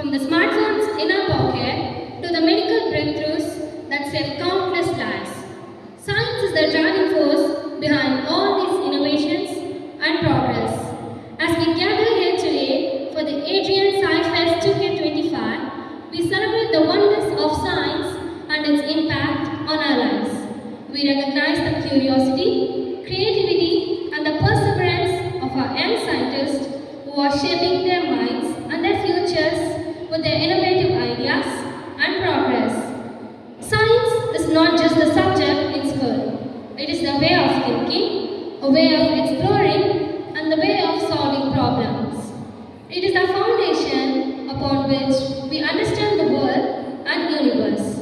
From the smartphones in our pocket to the medical breakthroughs that save countless lives. Science is the driving force behind all these innovations and progress. As we gather here today for the Adrien Sci Fest 2K25, we celebrate the wonders of science and its impact on our lives. We recognize the curiosity, creativity, and the perseverance of our young scientists who are shaping their minds and their futures with their innovative ideas and progress. Science is not just a subject in school. It is a way of thinking, a way of exploring, and the way of solving problems. It is the foundation upon which we understand the world and universe.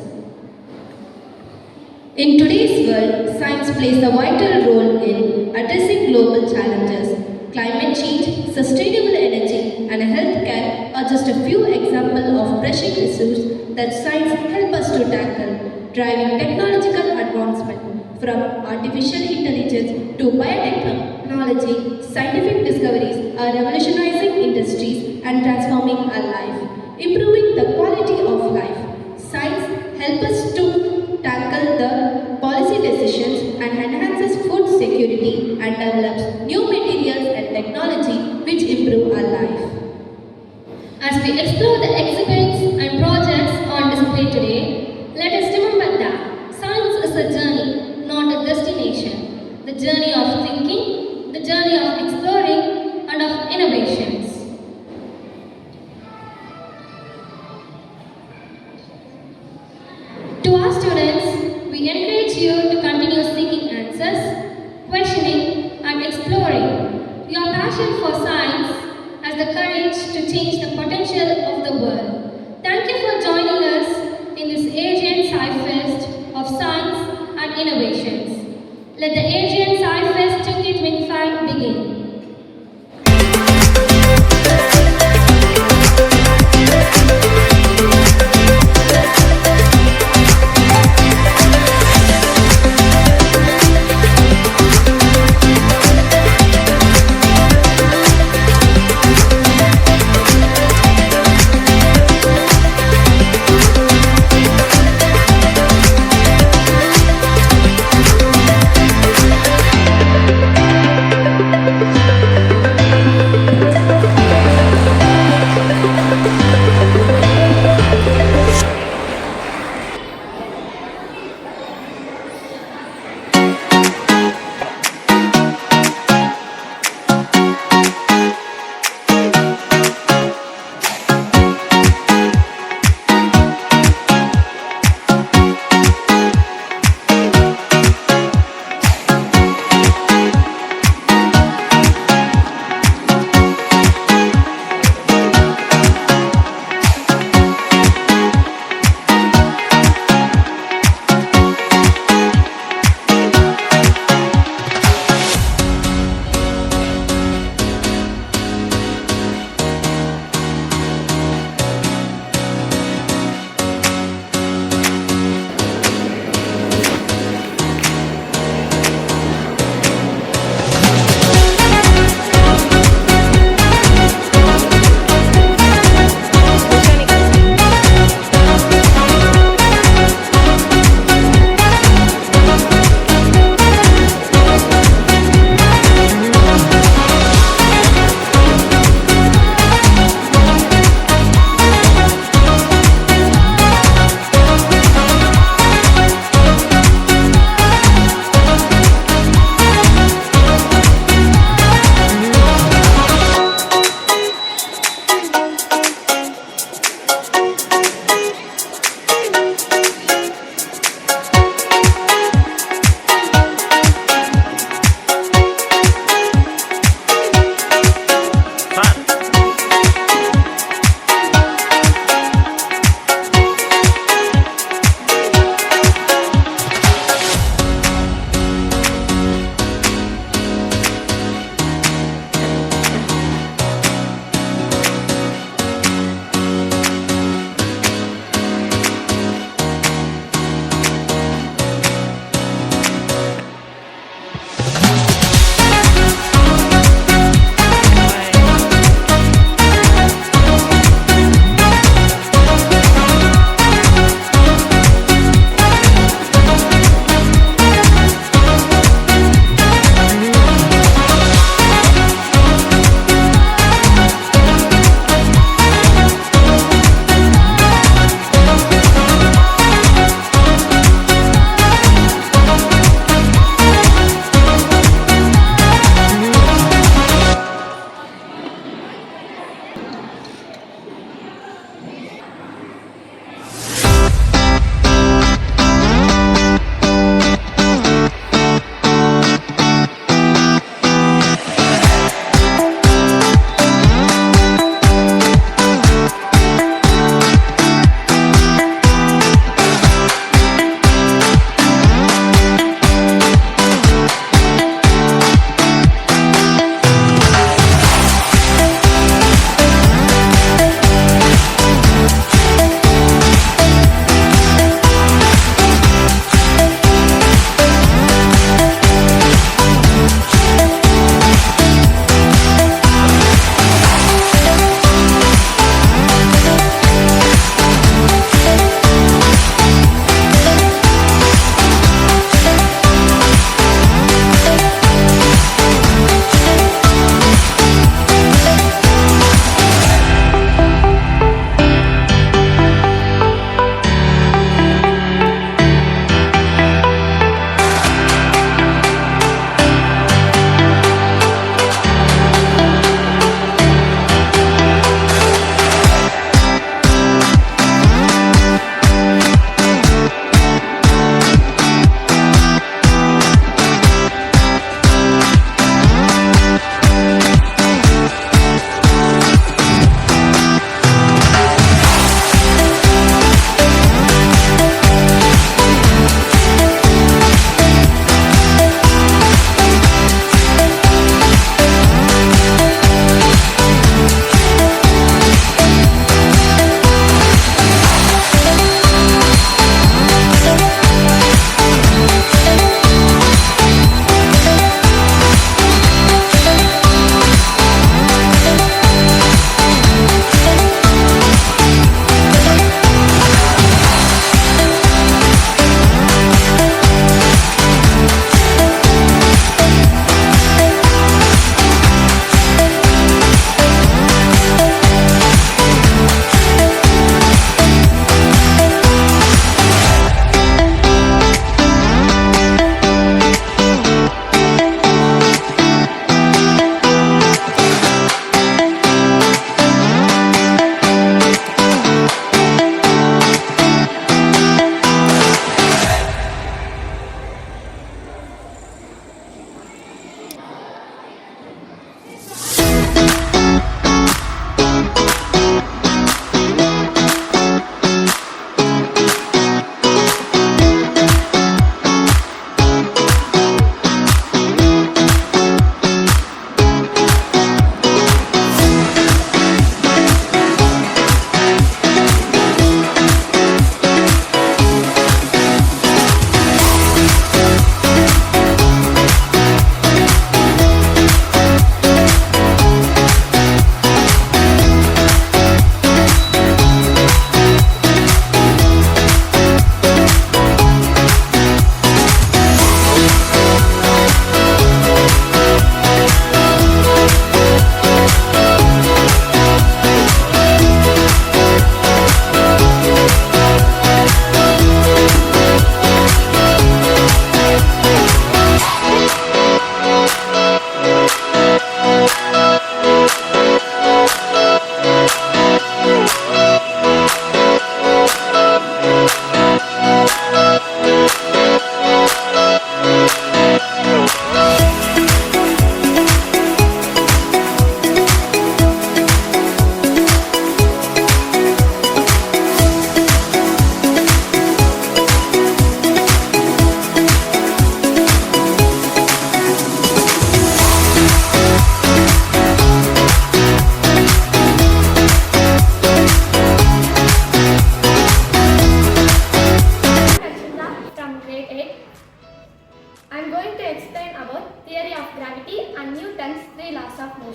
In today's world, science plays a vital role in addressing global challenges. Climate change, sustainable energy, and healthcare are just a few examples of pressing issues that science helps us to tackle, driving technological advancement. From artificial intelligence to biotechnology, scientific discoveries are revolutionizing industries and transforming our life, improving the quality of life. Science helps us to tackle the policy decisions and enhances food security and develops new materials and technology which improve our life. As we explore the exhibits and projects on display today, let us remember that science is a journey, not a destination. The journey of thinking, the journey of exploring, and of innovations. To our students, we encourage you to continue seeking answers, questioning, and exploring. Your passion for science has the courage to change the potential of the world. Thank you for joining us in this Adrien Sci Fest of Science and Innovations. Let the Adrien Sci Fest 2025 begin.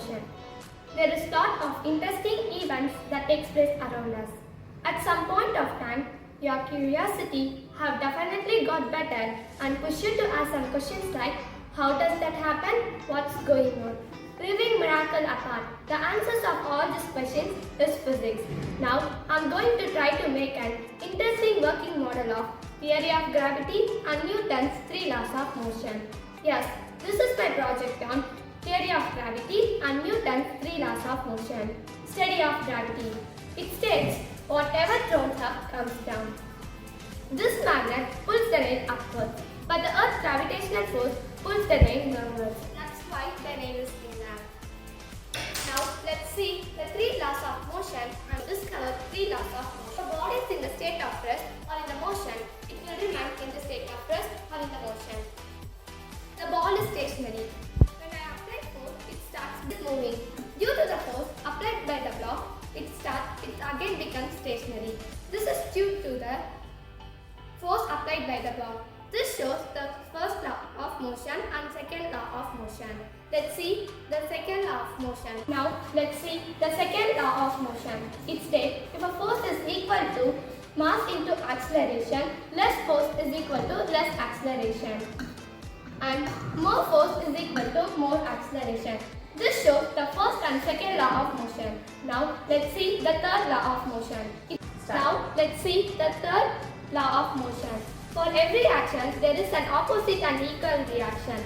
motion. There is lot of interesting events that takes place around us. At some point of time, your curiosity have definitely got better and push you to ask some questions like, how does that happen? What's going on? Leaving miracle apart, the answers of all these questions is physics. Now, I'm going to try to make an interesting working model of theory of gravity and Newton's 3 laws of motion. Yes, this is my project on theory of gravity and Newton's 3 laws of motion. Study of gravity. It states, whatever thrown up comes down. This magnet pulls the rain upwards, but the Earth's gravitational force pulls the rain downwards. That's why the rain is in air. Now, let's see the 3 laws of motion and discover 3 laws of motion. The body is in the state of rest or in the motion, it will remain in the state of rest or in the motion. The ball is stationary. When I apply force, it starts moving. Due to the force applied by the block, it again becomes stationary. This is due to the force applied by the block. This shows the first law of motion and second law of motion. Let's see the second law of motion. Now let's see the second law of motion. It states if a force is equal to mass into acceleration, less force is equal to less acceleration. And more force is equal to more acceleration. This shows the first and second law of motion. Now let's see the third law of motion. Now let's see the third law of motion. For every action, there is an opposite and equal reaction.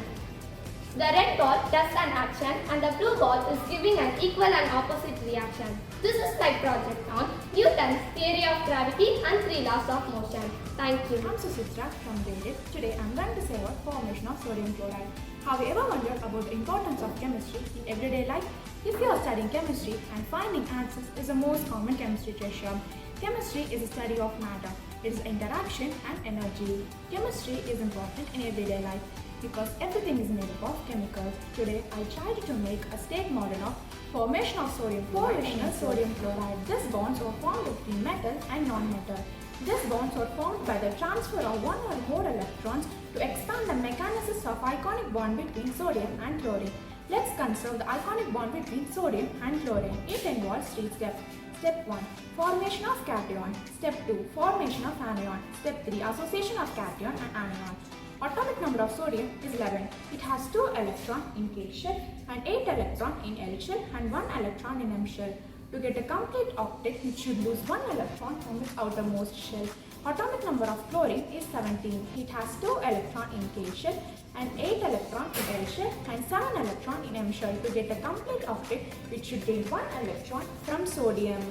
The red ball does an action and the blue ball is giving an equal and opposite reaction. This is my project on Newton's theory of gravity and 3 laws of motion. Thank you. I'm Susitra from Grade 8. Today I'm going to say about formation of sodium chloride. Have you ever wondered about the importance of chemistry in everyday life? If you are studying chemistry and finding answers is the most common chemistry treasure. Chemistry is a study of matter. It is interaction and energy. Chemistry is important in everyday life because everything is made up of chemicals. Today I tried to make a state model of formation of sodium chloride and sodium chloride. These bonds are formed between metal and non-metal. These bonds are formed by the transfer of one or more electrons to expand the mechanisms of ionic bond between sodium and chlorine. Let's consider the ionic bond between sodium and chlorine. It involves 3 steps. Step 1. Formation of cation. Step 2. Formation of anion. Step 3. Association of cation and anion. Atomic number of sodium is 11. It has 2 electrons in K shell and 8 electrons in L shell and 1 electron in M shell. To get a complete octet, it should lose 1 electron from its outermost shell. Atomic number of chlorine is 17. It has 2 electrons in K shell and 8 electrons in L shell and 7 electrons in M shell. To get a complete octet, it should gain 1 electron from sodium.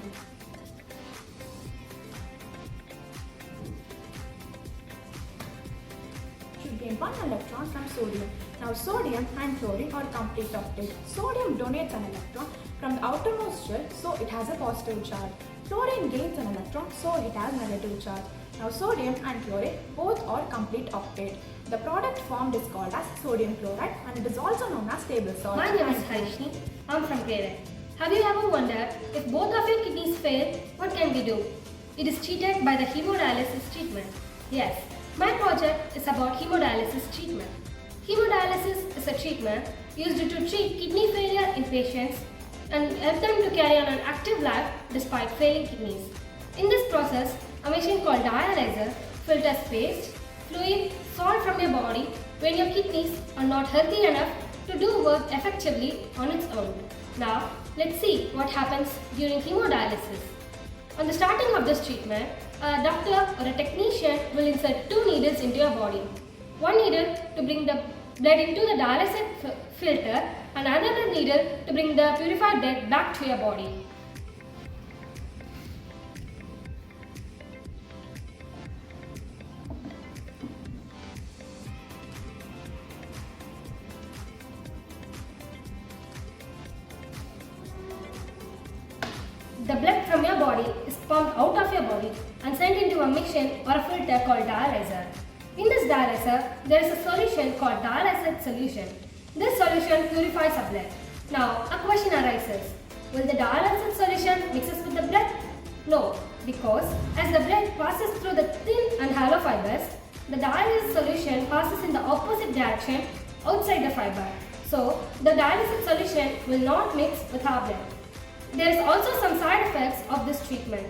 Gain 1 electron from sodium. Now sodium and chlorine are complete octet. Sodium donates an electron from the outermost shell, so it has a positive charge. Chlorine gains an electron, so it has negative charge. Now sodium and chlorine both are complete octet. The product formed is called as sodium chloride and it is also known as table salt. My name is Harishni. I'm from Grade 8. Have you ever wondered if both of your kidneys fail, what can we do? It is treated by the hemodialysis treatment. Yes. My project is about hemodialysis treatment. Hemodialysis is a treatment used to treat kidney failure in patients and help them to carry on an active life despite failing kidneys. In this process, a machine called dialyzer filters paste, fluid, salt from your body when your kidneys are not healthy enough to do work effectively on its own. Now, let's see what happens during hemodialysis. On the starting of this treatment, a doctor or a technician will insert 2 needles into your body. One needle to bring the blood into the dialysis filter and another needle to bring the purified blood back to your body. The blood from your body is pumped out of your body and sent into a machine or a filter called dialyzer. In this dialyzer, there is a solution called dialyzed solution. This solution purifies the blood. Now, a question arises. Will the dialyzed solution mixes with the blood? No, because as the blood passes through the thin and hollow fibers, the dialyzed solution passes in the opposite direction outside the fiber. So, the dialysate solution will not mix with our blood. There is also some side effects of this treatment.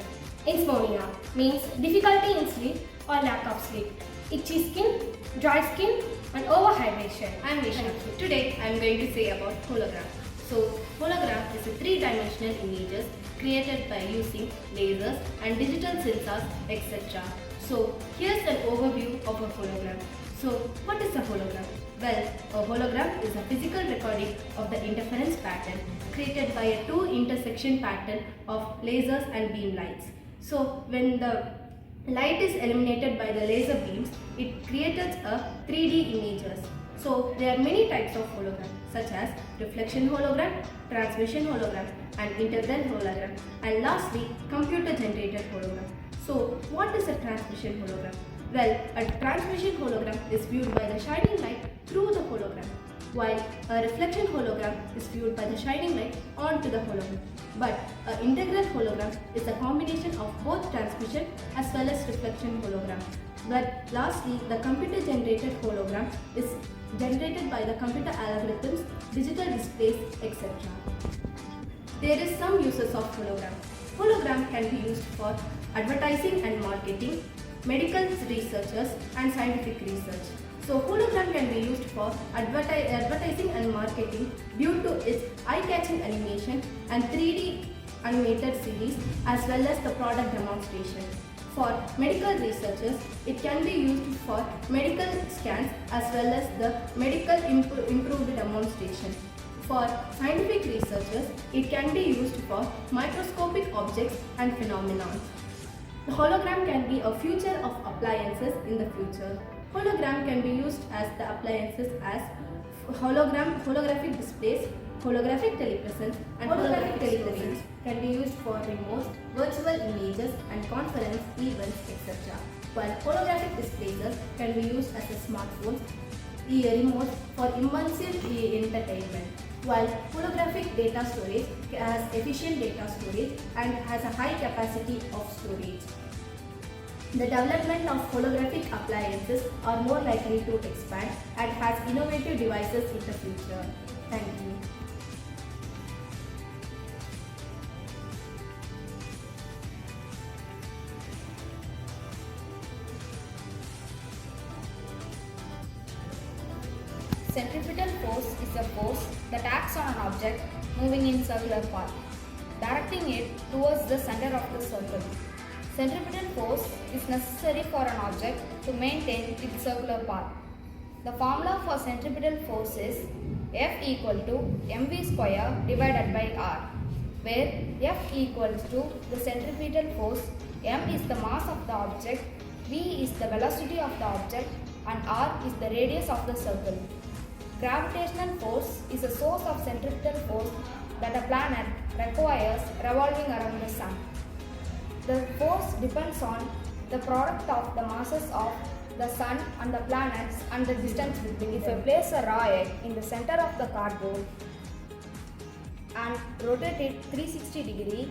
Insomnia means difficulty in sleep or lack of sleep, itchy skin, dry skin, and overhydration. I am Nisha. Today I am going to say about hologram. So hologram is a three-dimensional images created by using lasers and digital sensors, etc. So here's an overview of a hologram. So what is a hologram? Well, a hologram is a physical recording of the interference pattern created by a two intersection pattern of lasers and beam lights. So when the light is eliminated by the laser beams, it creates a 3D images. So there are many types of hologram such as reflection hologram, transmission hologram and integral hologram, and lastly computer generated hologram. So what is a transmission hologram? Well, a transmission hologram is viewed by the shining light through the hologram, while a reflection hologram is viewed by the shining light onto the hologram. But an integral hologram is a combination of both transmission as well as reflection hologram. But lastly, the computer generated hologram is generated by the computer algorithms, digital displays, etc. There is some uses of hologram. Hologram can be used for advertising and marketing, medical researchers and scientific research. So hologram can be used for advertising and marketing due to its eye-catching animation and 3D animated series as well as the product demonstration. For medical researchers, it can be used for medical scans as well as the medical improved demonstration. For scientific researchers, it can be used for microscopic objects and phenomena. The hologram can be a future of appliances in the future. Hologram can be used as the appliances as holographic displays, holographic telepresence and holographic telepresence can be used for remotes, virtual images and conference events, etc. While holographic displays can be used as a smartphones, remote for immersive entertainment. While holographic data storage has efficient data storage and has a high capacity of storage. The development of holographic appliances are more likely to expand and has innovative devices in the future. Thank you. Centripetal force is a force that acts on an object moving in circular path, directing it towards the center of the circle. Centripetal force is necessary for an object to maintain its circular path. The formula for centripetal force is F equal to mv square divided by r, where F equals to the centripetal force, m is the mass of the object, v is the velocity of the object and r is the radius of the circle. Gravitational force is a source of centripetal force that a planet requires revolving around the sun. The force depends on the product of the masses of the sun and the planets and the distance between. If I place a raw egg in the center of the cardboard and rotate it 360 degrees,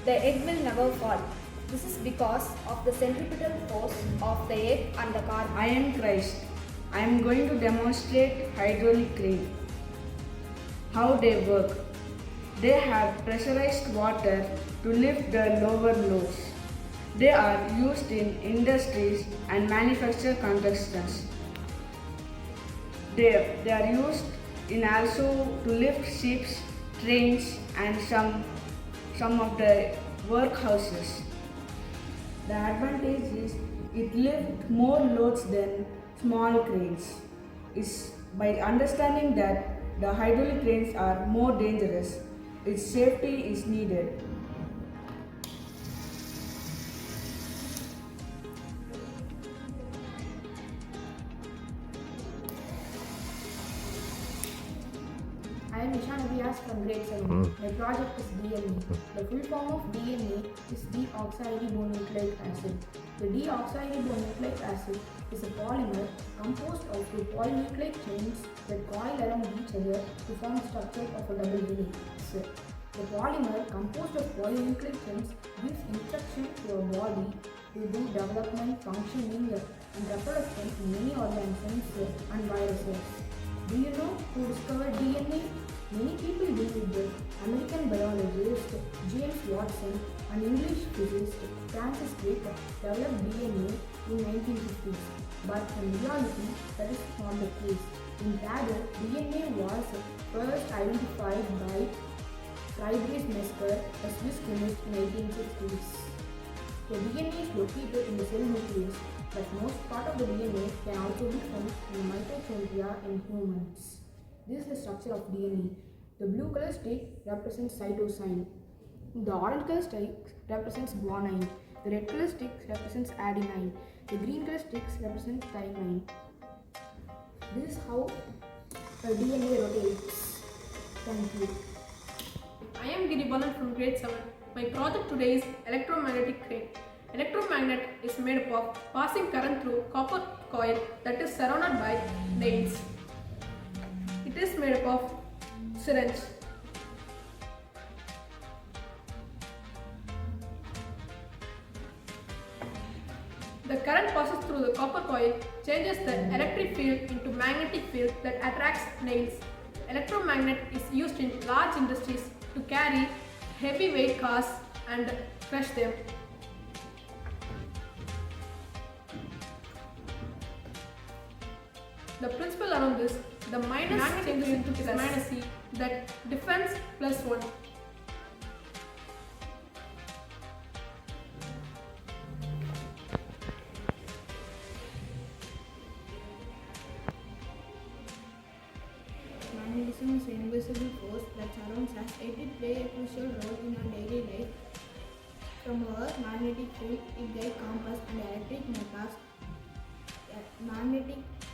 the egg will never fall. This is because of the centripetal force of the egg and the cardboard. I am Christ. I am going to demonstrate hydraulic crane. How they work. They have pressurized water to lift the lower loads. They are used in industries and manufacture constructions. They are used in also to lift ships, trains and some of the workhouses. The advantage is it lifts more loads than small cranes. Is by understanding that the hydraulic cranes are more dangerous, its safety is needed. I am Nishan Abhyas from grade 7. My project is DNA. The full form of DNA is deoxyribonucleic acid. The deoxyribonucleic acid is a polymer composed of two polynucleic chains that coil around each other to form the structure of a double helix. The polymer composed of polynucleic chains gives instruction to a body to do development, functioning, and reproduction in many organisms and viruses. Do you know who discovered DNA? Many people believe that American biologist James Watson and English physicist Francis Crick developed DNA in 1950s. But in reality, that is not the case. In rather, DNA was first identified by Friedrich Mesker, a Swiss chemist in 1860s. The DNA is located in the cell nucleus, but most part of the DNA can also be found in mitochondria in humans. This is the structure of DNA. The blue color stick represents cytosine. The orange color stick represents guanine. The red color stick represents adenine. The green color sticks represent thymine. This is how a DNA rotates. Thank you. I am Giribalan from grade 7. My project today is electromagnetic crane. Electromagnet is made up of passing current through copper coil that is surrounded by nails. It is made up of syringe. The current passes through the copper coil, changes the electric field into magnetic field that attracts nails. Electromagnet is used in large industries to carry heavy weight cars and crush them. The principle around this, the minus changes into plus minus C, that difference plus 1. Magnetism is an invisible force that surrounds us. It plays a crucial role in our daily life. From our magnetic field, it guides compass and electric motors.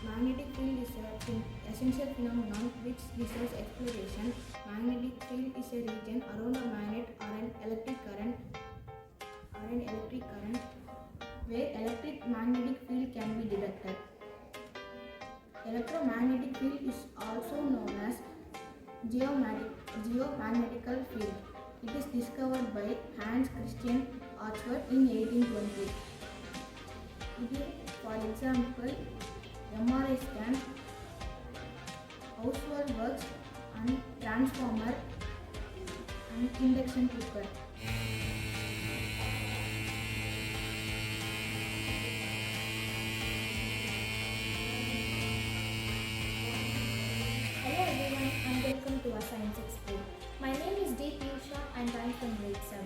Magnetic field is an essential phenomenon which deserves exploration. Magnetic field is a region around a magnet or an electric current where electric magnetic field can be detected. Electromagnetic field is also known as geomagnetical field. It is discovered by Hans Christian Oxford in 1820. For example, MRI scan, household works, and transformer and induction cooker. Hello everyone and welcome to our Science Expo. My name is D. Piyusha and I'm from grade 7.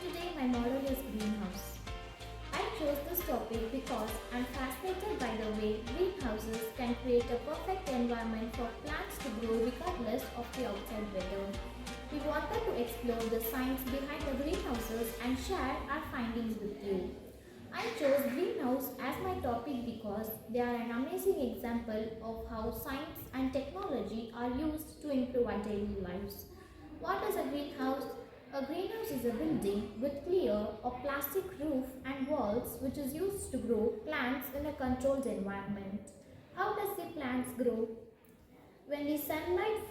Today my model is greenhouse. I chose this topic because I'm fascinated by the way greenhouses can create a perfect environment for plants to grow regardless of the outside weather. We wanted to explore the science behind the greenhouses and share our findings with you. I chose greenhouse as my topic because they are an amazing example of how science and technology are used to improve our daily lives. What is a greenhouse? A greenhouse is a building with clear or plastic roof and walls which is used to grow plants in a controlled environment. How does the plants grow? When the sunlight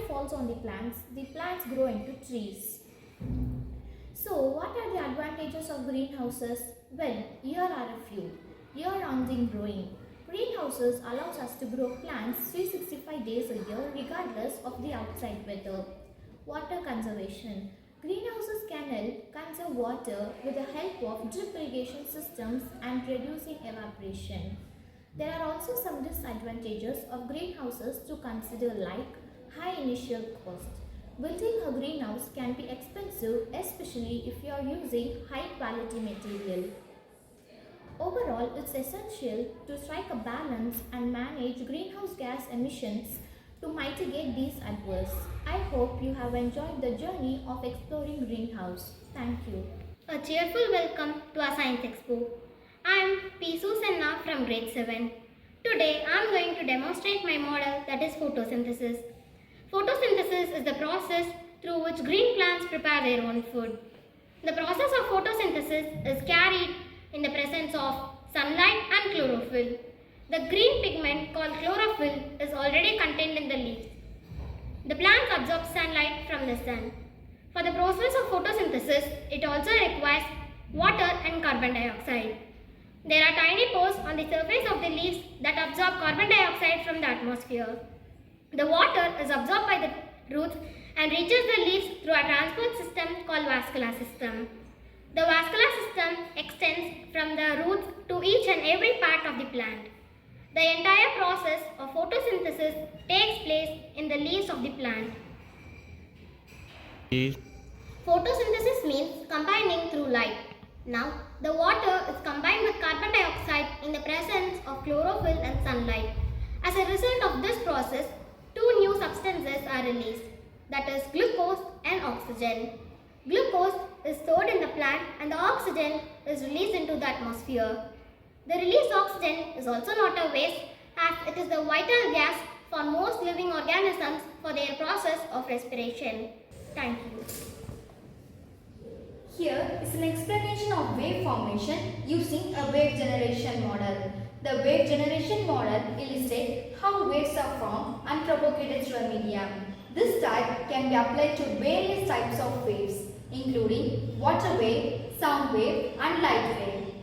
falls on the plants grow into trees. So, what are the advantages of greenhouses? Well, here are a few. Here on the growing. Greenhouses allows us to grow plants 365 days a year regardless of the outside weather. Water conservation. Greenhouses can help conserve water with the help of drip irrigation systems and reducing evaporation. There are also some disadvantages of greenhouses to consider like high initial cost. Building a greenhouse can be expensive, especially if you are using high quality material. Overall, it's essential to strike a balance and manage greenhouse gas emissions to mitigate these adverse. I hope you have enjoyed the journey of exploring greenhouse. Thank you. A cheerful welcome to our Science Expo. I am P. Susanna from grade 7. Today I am going to demonstrate my model, that is photosynthesis. Photosynthesis is the process through which green plants prepare their own food. The process of photosynthesis is carried in the presence of sunlight and chlorophyll. The green pigment called chlorophyll is already contained in the leaves. The plants absorb sunlight from the sun. For the process of photosynthesis, it also requires water and carbon dioxide. There are tiny pores on the surface of the leaves that absorb carbon dioxide from the atmosphere. The water is absorbed by the roots and reaches the leaves through a transport system called vascular system. The vascular system extends from the roots to each and every part of the plant. The entire process of photosynthesis takes place in the leaves of the plant. Photosynthesis means combining through light. Now, the water is combined with carbon dioxide in the presence of chlorophyll and sunlight. As a result of this process, two new substances are released, that is glucose and oxygen. Glucose is stored in the plant and the oxygen is released into the atmosphere. The released oxygen is also not a waste, as it is the vital gas for most living organisms for their process of respiration. Thank you. Here is an explanation of wave formation using a wave generation model. The wave generation model illustrates how waves are formed and propagated through a medium. This type can be applied to various types of waves, including water wave, sound wave, and light wave.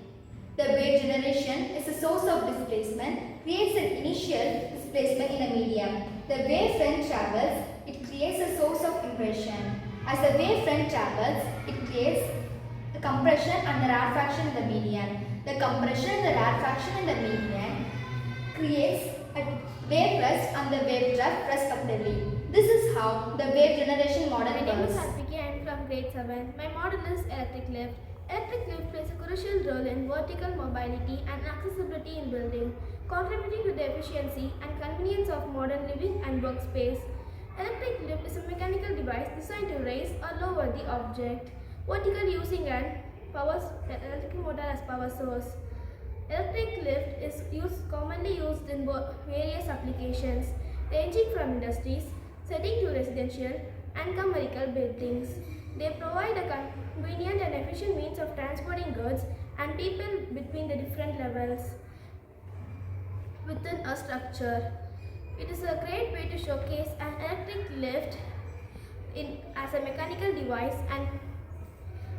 The wave generation is a source of displacement, creates an initial displacement in a medium. The wavefront travels, it creates a source of impression. As the wavefront travels, it creates the compression and the rarefaction in the median. The compression and the rarefaction in the median creates a wave crest and the wave drift respectively. This is how the wave generation model My name is works. Harpiki. I am from grade 7. My model is electric lift. Electric lift plays a crucial role in vertical mobility and accessibility in building, contributing to the efficiency and convenience of modern living and workspace. Electric lift is a mechanical device designed to raise or lower the object vertically using an electric motor as power source. Electric lift is commonly used in various applications, ranging from industries, setting to residential and commercial buildings. They provide a convenient and efficient means of transporting goods and people between the different levels within a structure. It is a great way to showcase an electric lift as a mechanical device and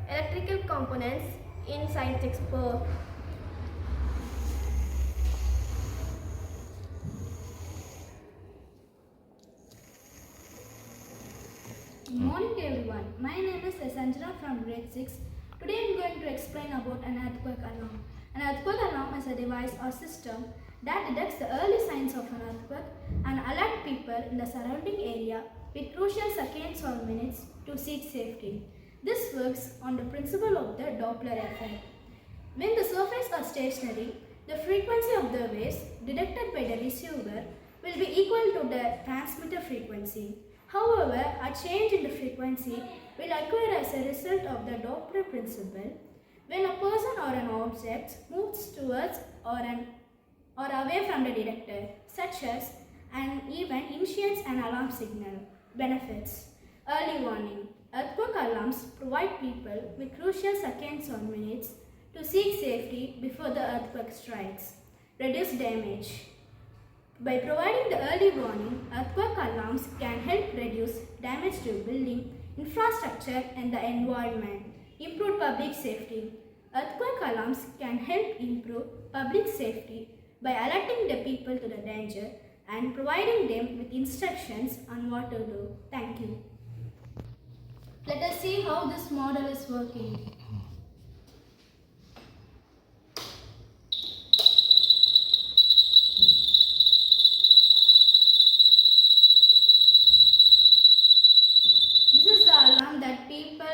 electrical components in Science Expo. Good morning to everyone. My name is Sanjana from grade 6. Today I am going to explain about an earthquake alarm. An earthquake alarm is a device or system that detects the early signs of an earthquake and alert people in the surrounding area with crucial seconds or minutes to seek safety. This works on the principle of the Doppler effect. When the surfaces are stationary, the frequency of the waves detected by the receiver will be equal to the transmitter frequency. However, a change in the frequency will occur as a result of the Doppler principle when a person or an object moves towards or away from the detector, such as an event initiates an alarm signal. Benefits: early warning. Earthquake alarms provide people with crucial seconds or minutes to seek safety before the earthquake strikes. Reduce damage. By providing the early warning, earthquake alarms can help reduce damage to building, infrastructure and the environment. Improve public safety. Earthquake alarms can help improve public safety by alerting the people to the danger and providing them with instructions on what to do. Thank you. Let us see how this model is working. This is the alarm that people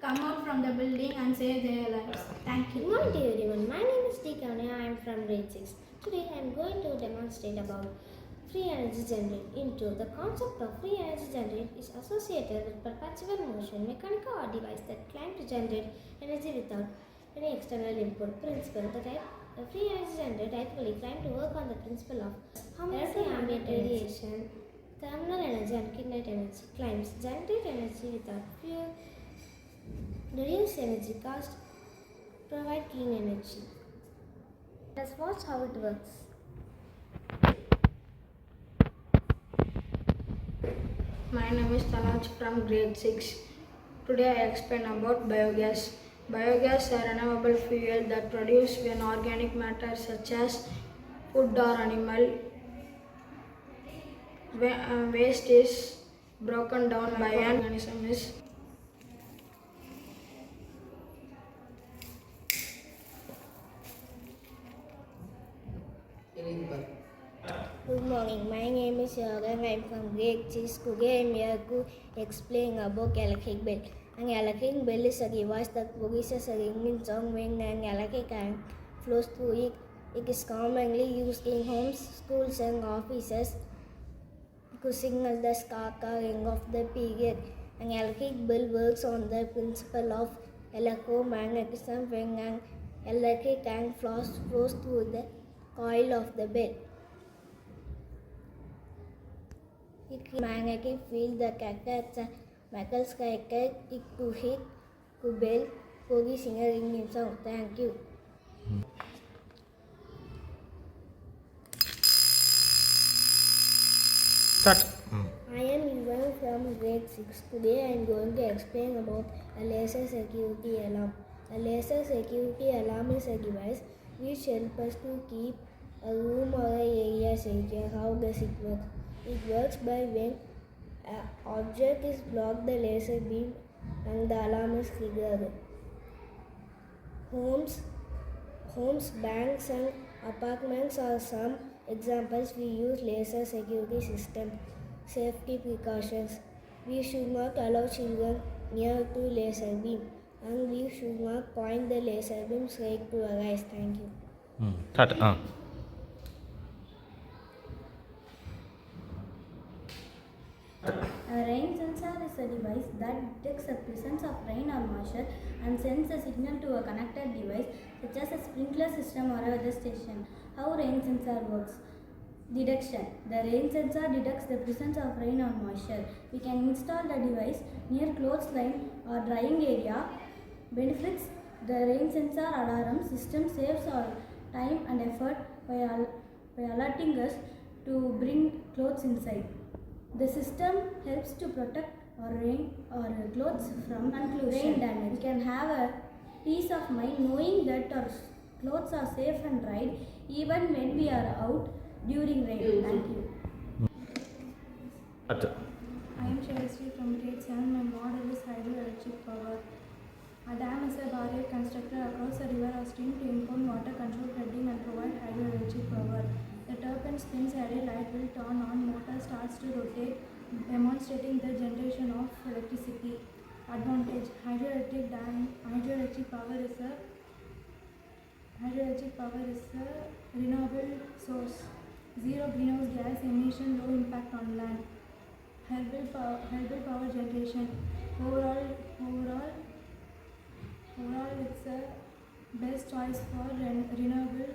come out from the building and save their lives. Thank you. Good morning to everyone. My name is Tikanya. I am from grade 6. Today I am going to demonstrate about free energy generated. The concept of free energy generated is associated with perpetual motion, mechanical or device that claim to generate energy without any external input. Principle: the free energy generated typically claim to work on the principle of electroambient radiation, thermal energy and kinetic energy. Claims generate energy without fuel, reduce energy cost, provide clean energy. Let's watch how it works. My name is Tanaj from grade 6. Today I explain about biogas. Biogas are renewable fuel that produce when organic matter such as food or animal waste is broken down by an organism is Good morning, my name is Yogan. I am from grade 6. Today I am here to explain about electric bell. An electric bell is a device that produces a ringing sound when an electric current flows through it. It is commonly used in homes, schools and offices to signal the ring of the period. An electric bell works on the principle of electromagnetism when an electric current flows through the coil of the bell. It magnetic field that acts as a metal striker to hit the bell, producing a ringing sound. Thank you. Start. I am Ivan from grade 6. Today I am going to explain about a laser security alarm. A laser security alarm is a device which helps us to keep a room or an area secure. How does it work? It works by when an object is blocked the laser beam and the alarm is triggered. Homes, banks and apartments are some examples. We use laser security system. Safety precautions. We should not allow children near to laser beam and we should not point the laser beam straight to our eyes. Thank you. Start. A rain sensor is a device that detects the presence of rain or moisture and sends a signal to a connected device such as a sprinkler system or a weather station. How rain sensor works? Detection. The rain sensor detects the presence of rain or moisture. We can install the device near clothesline or drying area. Benefits. The rain sensor alarm system saves our time and effort by alerting us to bring clothes inside. The system helps to protect our clothes from rain damage. We can have a peace of mind knowing that our clothes are safe and dried even when we are out during rain. Thank you. I am Shreyasri from grade 7. My model is hydroelectric power. A dam is a barrier constructed across a river or stream to improve water control, flooding and provide hydroelectric power. The turbine spins and a light will turn on, motor starts to rotate, demonstrating the generation of electricity. Advantage: hydroelectric power is a renewable source. Zero greenhouse gas emission, low impact on land. Herbal power generation. Overall, it's a best choice for renewable